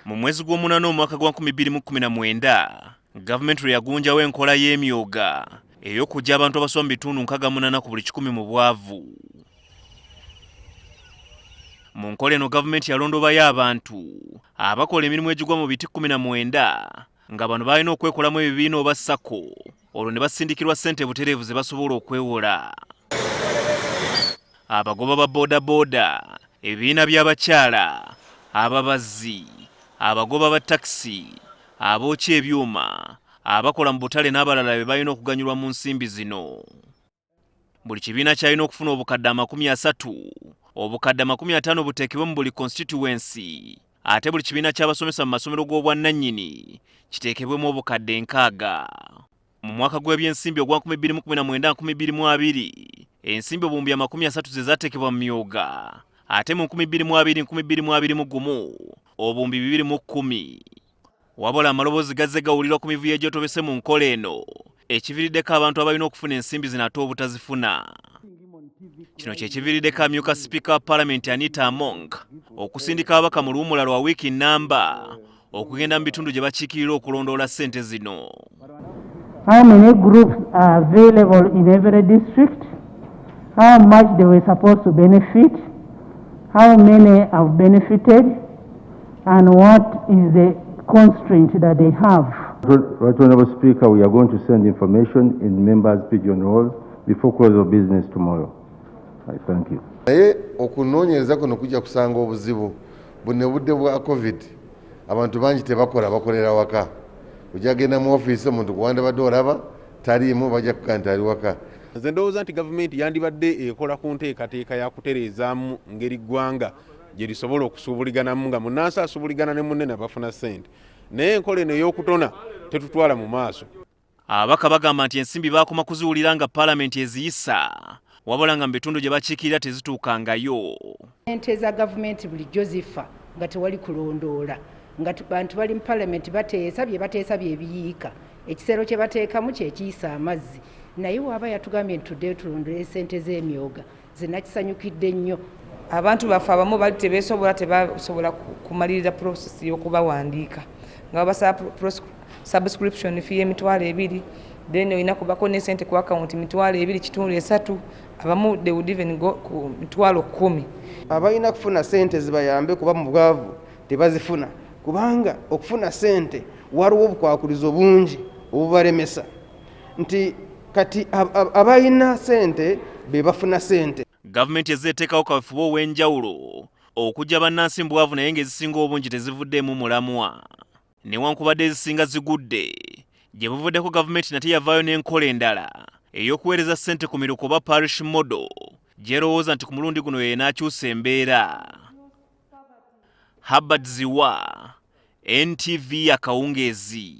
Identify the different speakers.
Speaker 1: Mu mwezi gw'omunana omwaka gwa 2019 gavumenti lwe yagunjawo enkola y'emyoga ey'okuggya abantu abasoma mu bitundu 68 ku buli 100 mu bwavu. Mu nkola eno gavumenti yalondobayo abantu abakola emirimu egigwa mu biti 19 nga bano balina okwekolamu ebibiina oba ssako olwo ne basindikirwa ssente butereevu ze basobola okwewola. Abagoba ba bodaboda, ebibiina by'abakyala, ababazzi, abagoba ba takisi, abookya ebyuma, abakola mu butale n'abalala be balina okuganyulwa mu nsimbi zino. Buli kibiina kyalina okufuna obukadde 30, obukadde 50 buteekebwe mu buli constituency, ate buli kibiina ky'abasomesa mu masomero g'obwannannyini kiteekebwemu obukadde 60. Mu mwaka gw'ebyensimbi ogwa 2019-2020 ensimbi obuwumbi 30 ze zaateekebwa mu myoga, ate mu 2020-2021 obuwumbi 210. Wabula amaloboozi gazze gawulirwa ku mivuyo egyetobese mu nkola eno ekiviiriddeko abantu abalina okufuna ensimbi zino ate obutazifuna. Kino kye kiviiriddeko amyuka sipiika wa Paalamenti Anita Among okusindika ababaka mu luwummula lwa wiiki nnamba okugenda mu bitundu gye bakiikirira okulondoola ssente zino.
Speaker 2: How many groups are available in every district? How much they were supposed to benefit? How many have benefited? And what is the constraint that they have?
Speaker 3: Right Honourable Speaker, we are going to send information in members' pigeon hole before close of business tomorrow. I thank you.
Speaker 4: Okunoonyereza kuno kujja kusanga obuzibu bune budde bwa COVID abantu bangi tebakola bakolera waka. Ojagenda mu office omuntu kuwanda badde olaba taliimu bajja kukanta ali waka.
Speaker 5: Nze ndowooza nti gavumenti yandibadde ekola ku nteekateeka ya kutereezaamu ngeri ggwanga gye lisobola okusuubuliganamu nga munnansi asuubuligana ne munne ne bafuna ssente. Naye enkola eno ey'okutona tetutwala mu maaso.
Speaker 1: Ababaka bagamba nti ensimbi baakoma kuziwulira nga Paalamenti eziyisa, wabula nga mu bitundu gye bakiikirira tezituukangayo.
Speaker 6: Ente za gavumenti bulijjo zifa nga tewali kulondoola, nga bantu bali mu Paalamenti bateesa bye bateesa bye biyiika, ekisero kye bateekamu kye kiyisa amazzi. Naye waaba yatugambye nti tuddeyo tulondole ssente z'emyoga zinakisanyukidde nnyo.
Speaker 7: Abantu baffe abamu bali tebasobola kumalirira process y'okubawandiika nga babasaba subscription fee y'emitwalo 2, then olina kubako ne ssente ku account mitwalo 2.3, abamu they would even go ku mitwalo 10.
Speaker 8: Abalina kufuna ssente zibayambe kuba mu bwavu tebazifuna kubanga okufuna ssente waliwo obukwakulizo bungi obubalemesa nti kati abalina ssente be bafuna ssente.
Speaker 1: Gavumenti ezeeteekawo kaweefube ow'enjawulo okujja bannansi mu bwavu naye ng'ezisinga obungi tezivuddeemu mulamwa. Newankubadde ezisinga zigudde, gye buvuddeko gavumenti nate yavaayo n'enkola endala ey'okuweereza ssente ku miruko oba parish model gy'erowooza nti ku mulundi guno y'enaakyusa embeera. Herbert Ziwa, NTV Akawungeezi.